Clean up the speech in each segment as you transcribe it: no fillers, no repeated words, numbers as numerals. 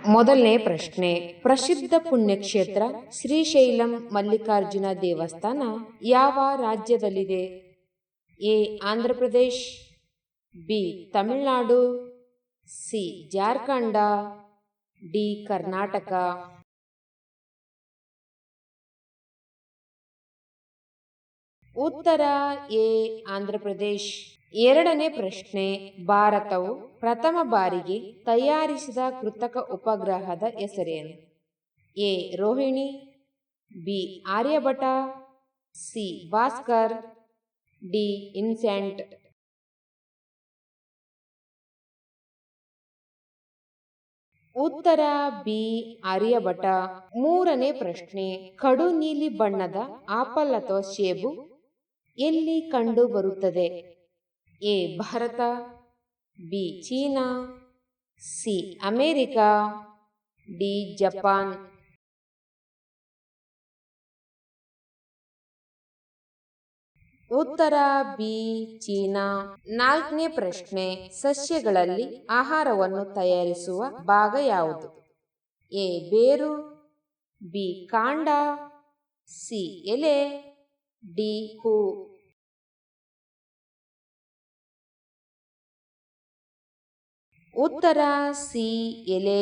ಮೊದಲನೇ ಪ್ರಶ್ನೆ, ಪ್ರಸಿದ್ಧ ಪುಣ್ಯಕ್ಷೇತ್ರ ಶ್ರೀಶೈಲಂ ಮಲ್ಲಿಕಾರ್ಜುನ ದೇವಸ್ಥಾನ ಯಾವ ರಾಜ್ಯದಲ್ಲಿದೆ? A Andhra Pradesh, B Tamil Nadu, C Jharkhand, D Karnataka. ಉತ್ತರ ಎ ಆಂಧ್ರ ಪ್ರದೇಶ್. ಎರಡನೇ ಪ್ರಶ್ನೆ, ಭಾರತವು ಪ್ರಥಮ ಬಾರಿಗೆ ತಯಾರಿಸಿದ ಕೃತಕ ಉಪಗ್ರಹದ ಹೆಸರೇನು? A Rohini, B Aryabhata, C Bhaskar, D INSAT. ಉತ್ತರ ಬಿ ಆರ್ಯಭಟ. ಮೂರನೇ ಪ್ರಶ್ನೆ, ಕಡು ನೀಲಿ ಬಣ್ಣದ ಆಪಲ್ ಅಥವಾ ಸೇಬು ಎಲ್ಲಿ ಕಂಡು ಬರುತ್ತದೆ? A Bharat, B China, C America, D Japan. ಉತ್ತರ ಬಿ ಚೀನಾ. ನಾಲ್ಕನೇ ಪ್ರಶ್ನೆ, ಸಸ್ಯಗಳಲ್ಲಿ ಆಹಾರವನ್ನು ತಯಾರಿಸುವ ಭಾಗ ಯಾವುದು? ಎ ಬೇರು, ಬಿ ಕಾಂಡ, ಸಿ ಎಲೆ, ಡಿ ಹೂ. ಉತ್ತರ ಸಿ ಎಲೆ.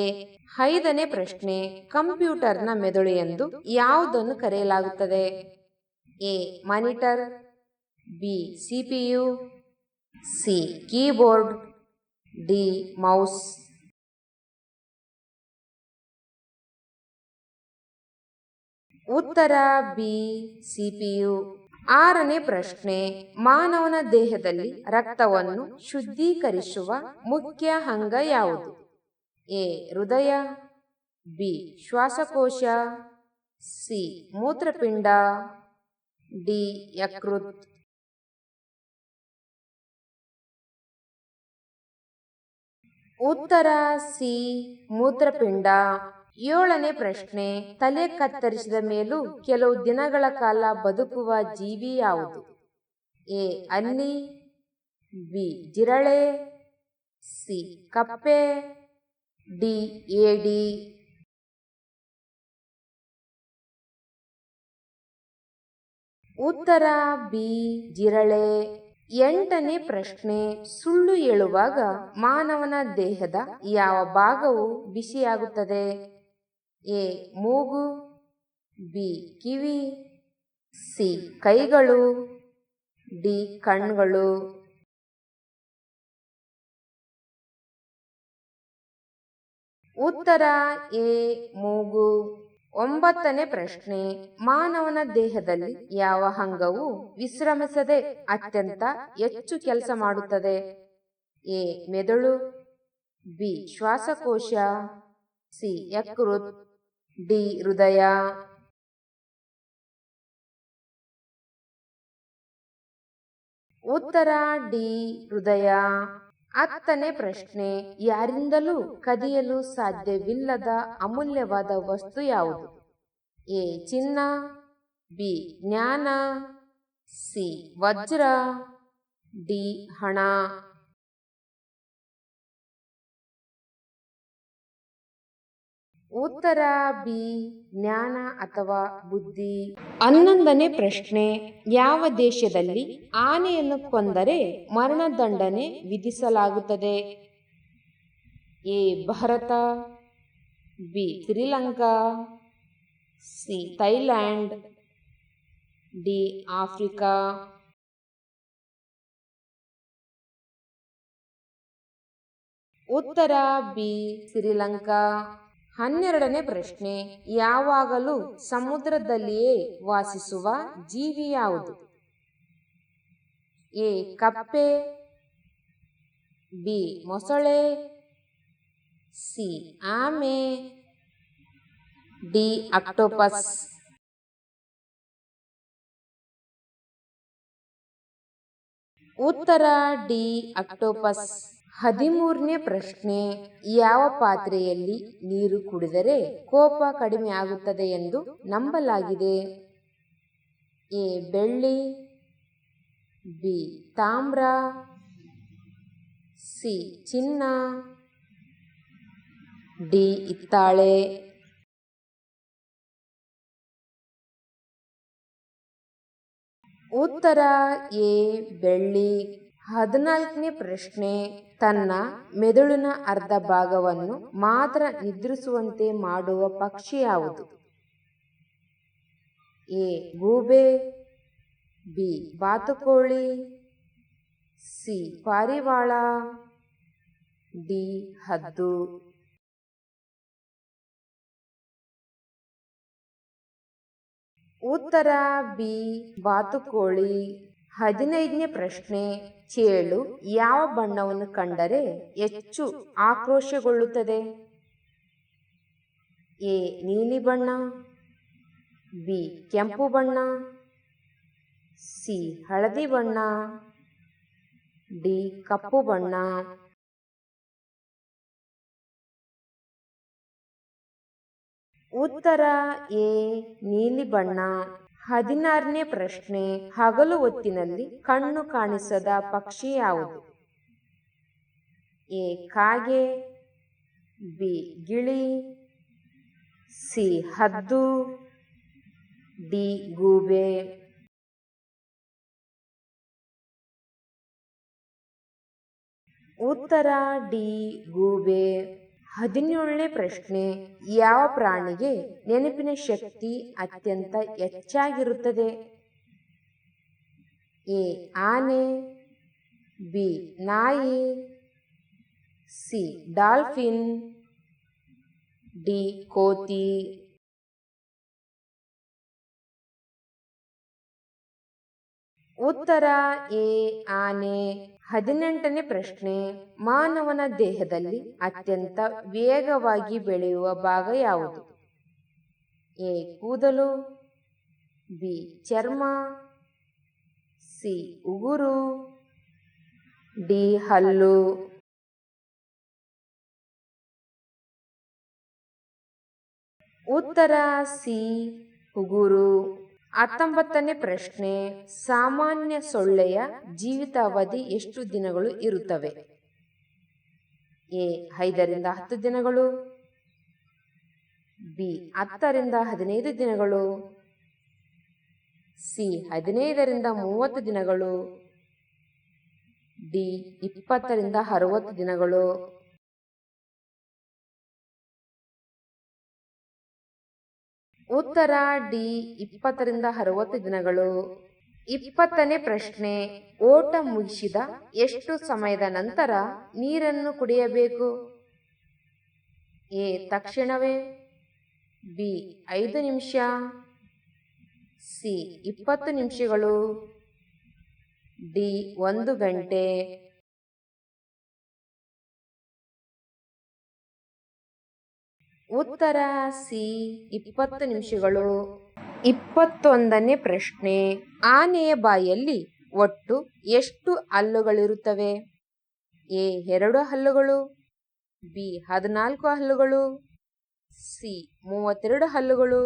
ಐದನೇ ಪ್ರಶ್ನೆ, ಕಂಪ್ಯೂಟರ್ನ ಮೆದುಳು ಎಂದು ಯಾವುದನ್ನು ಕರೆಯಲಾಗುತ್ತದೆ? A monitor, B CPU, C keyboard, D mouse. ಉತ್ತರ ಬಿ ಸಿಪಿಯು. ಆರನೇ ಪ್ರಶ್ನೆ, ಮಾನವನ ದೇಹದಲ್ಲಿ ರಕ್ತವನ್ನು ಶುದ್ಧೀಕರಿಸುವ ಮುಖ್ಯ ಅಂಗ ಯಾವುದು? ಎ ಹೃದಯ, ಬಿ ಶ್ವಾಸಕೋಶ, ಸಿ ಮೂತ್ರಪಿಂಡ, ಡಿ ಯಕೃತ್. ಉತ್ತರ ಸಿ ಮೂತ್ರಪಿಂಡ. ಏಳನೇ ಪ್ರಶ್ನೆ, ತಲೆ ಕತ್ತರಿಸಿದ ಮೇಲೂ ಕೆಲವು ದಿನಗಳ ಕಾಲ ಬದುಕುವ ಜೀವಿ ಯಾವುದು? ಎ ಹಲ್ಲಿ, ಬಿ ಜಿರಳೆ, ಸಿ ಕಪ್ಪೆ, ಡಿ ಏಡಿ. ಉತ್ತರ ಬಿ ಜಿರಳೆ. ಎಂಟನೇ ಪ್ರಶ್ನೆ, ಸುಳ್ಳು ಹೇಳುವಾಗ ಮಾನವನ ದೇಹದ ಯಾವ ಭಾಗವು ಬಿಸಿಯಾಗುತ್ತದೆ? ಎ ಮೂಗು, ಬಿ ಕಿವಿ, ಸಿ ಕೈಗಳು, ಡಿ ಕಣ್ಗಳು. ಉತ್ತರ ಎ ಮೂಗು. ಒಂಬತ್ತನೇ ಪ್ರಶ್ನೆ, ಮಾನವನ ದೇಹದಲ್ಲಿ ಯಾವ ಅಂಗವು ವಿಶ್ರಮಿಸದೆ ಅತ್ಯಂತ ಹೆಚ್ಚು ಕೆಲಸ ಮಾಡುತ್ತದೆ? ಎ ಮೆದುಳು, ಬಿ ಶ್ವಾಸಕೋಶ, ಸಿ ಯಕೃತ್, ಡಿ ಹೃದಯ. ಉತ್ತರ ಡಿ ಹೃದಯ. ಹತ್ತನೇ ಪ್ರಶ್ನೆ, ಯಾರಿಂದಲೂ ಕದಿಯಲು ಸಾಧ್ಯವಿಲ್ಲದ ಅಮೂಲ್ಯವಾದ ವಸ್ತು ಯಾವುದು? ಎ ಚಿನ್ನ, ಬಿ ಜ್ಞಾನ, ಸಿ ವಜ್ರ, ಡಿ ಹಣ. ಉತ್ತರ ಬಿ ಜ್ಞಾನ ಅಥವಾ ಬುದ್ಧಿ. 11ನೇ ಪ್ರಶ್ನೆ, ಯಾವ ದೇಶದಲ್ಲಿ ಆನೆಯನ್ನು ಕೊಂದರೆ ಮರಣದಂಡನೆ ವಿಧಿಸಲಾಗುತ್ತದೆ? A Bharat, B Sri Lanka, C Thailand, D Africa. ಉತ್ತರ ಬಿ ಶ್ರೀಲಂಕಾ. 12ನೇ ಪ್ರಶ್ನೆ, ಯಾವಾಗಲೂ ಸಮುದ್ರದಲ್ಲಿಯೇ ವಾಸಿಸುವ ಜೀವಿ ಯಾವುದು? ಎ ಕಪ್ಪೆ, ಬಿ ಮೊಸಳೆ, ಸಿ ಆಮೆ, ಡಿ ಆಕ್ಟೋಪಸ್. ಉತ್ತರ ಡಿ ಆಕ್ಟೋಪಸ್. 13ನೇ ಪ್ರಶ್ನೆ, ಯಾವ ಪಾತ್ರೆಯಲ್ಲಿ ನೀರು ಕುಡಿದರೆ ಕೋಪ ಕಡಿಮೆ ಆಗುತ್ತದೆ ಎಂದು ನಂಬಲಾಗಿದೆ? ಎ ಬೆಳ್ಳಿ, ಬಿ ತಾಮ್ರ, ಸಿ ಚಿನ್ನ, ಡಿ ಹಿತ್ತಾಳೆ. ಉತ್ತರ ಎ ಬೆಳ್ಳಿ. 14ನೇ ಪ್ರಶ್ನೆ, ತನ್ನ ಮೆದುಳಿನ ಅರ್ಧ ಭಾಗವನ್ನು ಮಾತ್ರ ನಿದ್ರಿಸುವಂತೆ ಮಾಡುವ ಪಕ್ಷಿ ಯಾವುದು? ಎ ಗೂಬೆ, ಬಿ ಬಾತುಕೋಳಿ, ಸಿ ಪಾರಿವಾಳ, ಡಿ ಹದ್ದು. ಉತ್ತರ ಬಿ ಬಾತುಕೋಳಿ. 15ನೇ ಪ್ರಶ್ನೆ, ಚೇಳು ಯಾವ ಬಣ್ಣವನ್ನು ಕಂಡರೆ ಹೆಚ್ಚು ಆಕ್ರೋಶಗೊಳ್ಳುತ್ತದೆ? ಎ ನೀಲಿ ಬಣ್ಣ, ಬಿ ಕೆಂಪು ಬಣ್ಣ, ಸಿ ಹಳದಿ ಬಣ್ಣ, ಡಿ ಕಪ್ಪು ಬಣ್ಣ. ಉತ್ತರ ಎ ನೀಲಿ ಬಣ್ಣ. 16ನೇ ಪ್ರಶ್ನೆ, ಹಗಲು ಹೊತ್ತಿನಲ್ಲಿ ಕಣ್ಣು ಕಾಣಿಸದ ಪಕ್ಷಿ ಯಾವುದು? ಎ ಕಾಗೆ, ಬಿ ಗಿಳಿ, ಸಿ ಹದ್ದು, ಡಿ ಗೂಬೆ. ಉತ್ತರ ಡಿ ಗೂಬೆ. 17ನೇ ಪ್ರಶ್ನೆ, ಯಾವ ಪ್ರಾಣಿಗೆ ನೆನಪಿನ ಶಕ್ತಿ ಅತ್ಯಂತ ಹೆಚ್ಚಾಗಿರುತ್ತದೆ? ಎ ಆನೆ, ಬಿ ನಾಯಿ, ಸಿ ಡಾಲ್ಫಿನ್, ಡಿ ಕೋತಿ. ಉತ್ತರ ಎ ಆನೆ. 18ನೇ ಪ್ರಶ್ನೆ, ಮಾನವನ ದೇಹದಲ್ಲಿ ಅತ್ಯಂತ ವೇಗವಾಗಿ ಬೆಳೆಯುವ ಭಾಗ ಯಾವುದು? ಎ ಕೂದಲು, ಬಿ ಚರ್ಮ, ಸಿ ಉಗುರು, ಡಿ ಹಲ್ಲು. ಉತ್ತರ ಸಿ ಉಗುರು. 19ನೇ ಪ್ರಶ್ನೆ, ಸಾಮಾನ್ಯ ಸೊಳ್ಳೆಯ ಜೀವಿತಾವಧಿ ಎಷ್ಟು ದಿನಗಳು ಇರುತ್ತವೆ? ಎ 5ರಿಂದ 10 ದಿನಗಳು, ಬಿ 10ರಿಂದ 15 ದಿನಗಳು, ಸಿ 15ರಿಂದ 30 ದಿನಗಳು, ಡಿ 20ರಿಂದ 60 ದಿನಗಳು. ಉತ್ತರ ಡಿ 20ರಿಂದ 60 ದಿನಗಳು. 20ನೇ ಪ್ರಶ್ನೆ, ಓಟ ಮುಗಿಸಿದ ಎಷ್ಟು ಸಮಯದ ನಂತರ ನೀರನ್ನು ಕುಡಿಯಬೇಕು? ಎ ತಕ್ಷಣವೇ, ಬಿ 5 ನಿಮಿಷ, ಸಿ 20 ನಿಮಿಷಗಳು, ಡಿ 1 ಗಂಟೆ. ಉತ್ತರ ಸಿ 20 ನಿಮಿಷಗಳು. 21ನೇ ಪ್ರಶ್ನೆ, ಆನೆಯ ಬಾಯಲ್ಲಿ ಒಟ್ಟು ಎಷ್ಟು ಹಲ್ಲುಗಳಿರುತ್ತವೆ? ಎ 2 ಹಲ್ಲುಗಳು, ಬಿ 14 ಹಲ್ಲುಗಳು, ಸಿ 32 ಹಲ್ಲುಗಳು,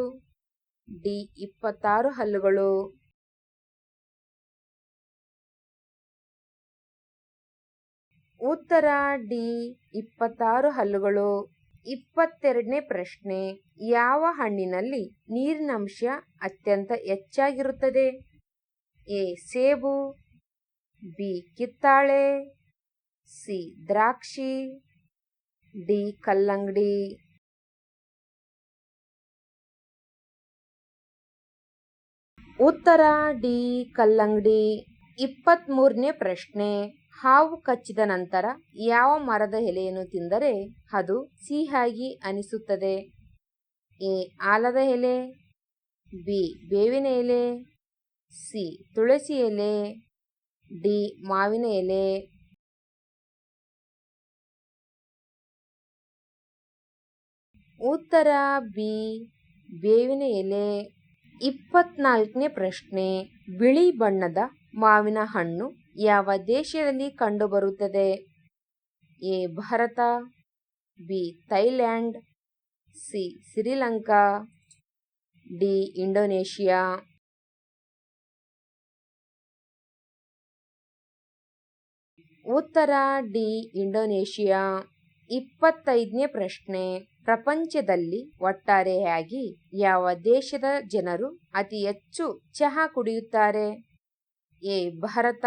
ಡಿ 26 ಹಲ್ಲುಗಳು. ಉತ್ತರ ಡಿ 26 ಹಲ್ಲುಗಳು. 22ನೇ ಪ್ರಶ್ನೆ, ಯಾವ ಹಣ್ಣಿನಲ್ಲಿ ನೀರಿನಂಶ ಅತ್ಯಂತ ಹೆಚ್ಚಾಗಿರುತ್ತದೆ? ಎ ಸೇಬು, ಬಿ ಕಿತ್ತಾಳೆ, ಸಿ ದ್ರಾಕ್ಷಿ, ಡಿ ಕಲ್ಲಂಗಡಿ. ಉತ್ತರ ಡಿ ಕಲ್ಲಂಗಡಿ. 23ನೇ ಪ್ರಶ್ನೆ, ಹಾವು ಕಚ್ಚಿದ ನಂತರ ಯಾವ ಮರದ ಎಲೆಯನ್ನು ತಿಂದರೆ ಅದು ಸಿಹಿಯಾಗಿ ಅನಿಸುತ್ತದೆ? ಎ ಆಲದ ಎಲೆ, ಬಿ ಬೇವಿನ ಎಲೆ, ಸಿ ತುಳಸಿ ಎಲೆ, ಡಿ ಮಾವಿನ ಎಲೆ. ಉತ್ತರ ಬಿ ಬೇವಿನ ಎಲೆ. 24ನೇ ಪ್ರಶ್ನೆ, ಬಿಳಿ ಬಣ್ಣದ ಮಾವಿನ ಹಣ್ಣು ಯಾವ ದೇಶದಲ್ಲಿ ಕಂಡುಬರುತ್ತದೆ? A Bharat, B Thailand, C Sri Lanka, D Indonesia. ಉತ್ತರ ಡಿ ಇಂಡೋನೇಷಿಯಾ. 25ನೇ ಪ್ರಶ್ನೆ, ಪ್ರಪಂಚದಲ್ಲಿ ಒಟ್ಟಾರೆಯಾಗಿ ಯಾವ ದೇಶದ ಜನರು ಅತಿ ಹೆಚ್ಚು ಚಹಾ ಕುಡಿಯುತ್ತಾರೆ? A Bharat,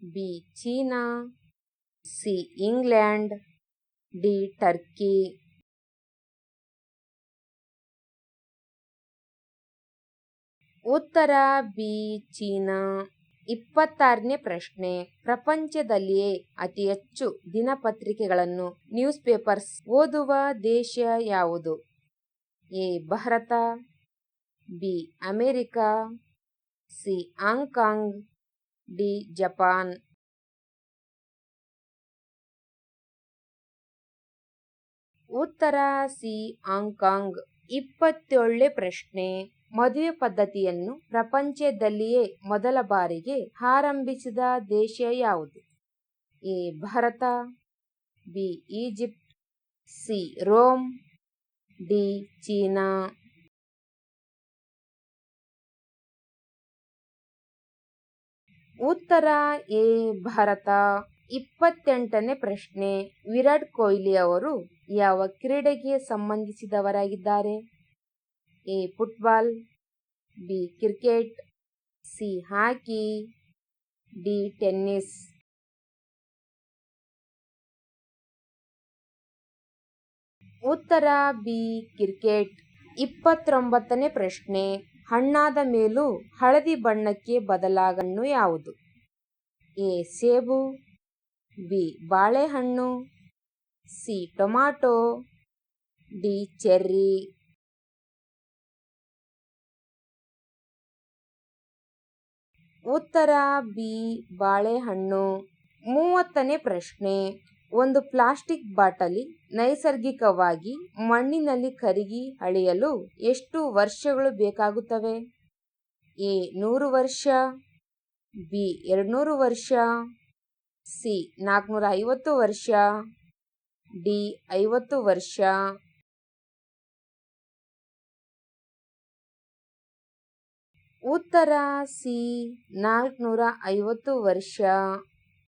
B China, C England, D Turkey. ಉತ್ತರ ಬಿ ಚೀನಾ. 26ನೇ ಪ್ರಶ್ನೆ, ಪ್ರಪಂಚದಲ್ಲಿಯೇ ಅತಿ ಹೆಚ್ಚು ದಿನಪತ್ರಿಕೆಗಳನ್ನು ನ್ಯೂಸ್ ಪೇಪರ್ಸ್ ಓದುವ ದೇಶ ಯಾವುದು? A Bharat, B America, C Hong Kong, D Japan. ಉತ್ತರ ಸಿ ಹಾಂಗ್ಕಾಂಗ್. 27ನೇ ಪ್ರಶ್ನೆ, ಮದುವೆ ಪದ್ಧತಿಯನ್ನು ಪ್ರಪಂಚದಲ್ಲಿಯೇ ಮೊದಲ ಬಾರಿಗೆ ಆರಂಭಿಸಿದ ದೇಶ ಯಾವುದು? A Bharat, B Egypt, C Rome, D China. ಉತ್ತರ ಎ ಭಾರತ. 28ನೇ ಪ್ರಶ್ನೆ, ವಿರಾಟ್ ಕೊಹ್ಲಿ ಅವರು ಯಾವ ಕ್ರೀಡೆಗೆ ಸಂಬಂಧಿಸಿದವರಾಗಿದ್ದಾರೆ? A football, B cricket, C hockey, D tennis. ಉತ್ತರ ಬಿ ಕ್ರಿಕೆಟ್. 29ನೇ ಪ್ರಶ್ನೆ, ಹಣ್ಣಾದ ಮೇಲೂ ಹಳದಿ ಬಣ್ಣಕ್ಕೆ ಬದಲಾಗ ಹಣ್ಣು ಯಾವುದು? ಎ ಸೇಬು, ಬಿ ಬಾಳೆಹಣ್ಣು, ಸಿ ಟೊಮಾಟೊ, ಡಿ ಚೆರ್ರಿ. ಉತ್ತರ ಬಿ ಬಾಳೆಹಣ್ಣು. 30ನೇ ಪ್ರಶ್ನೆ, ಒಂದು ಪ್ಲಾಸ್ಟಿಕ್ ಬಾಟಲಿ ನೈಸರ್ಗಿಕವಾಗಿ ಮಣ್ಣಿನಲ್ಲಿ ಕರಗಿ ಅಳಿಯಲು ಎಷ್ಟು ವರ್ಷಗಳು ಬೇಕಾಗುತ್ತವೆ? ಎ 100 ವರ್ಷ, ಬಿ 200 ವರ್ಷ, ಸಿ 450 ವರ್ಷ, ಡಿ 50 ವರ್ಷ. ಉತ್ತರ ಸಿ 450 ವರ್ಷ.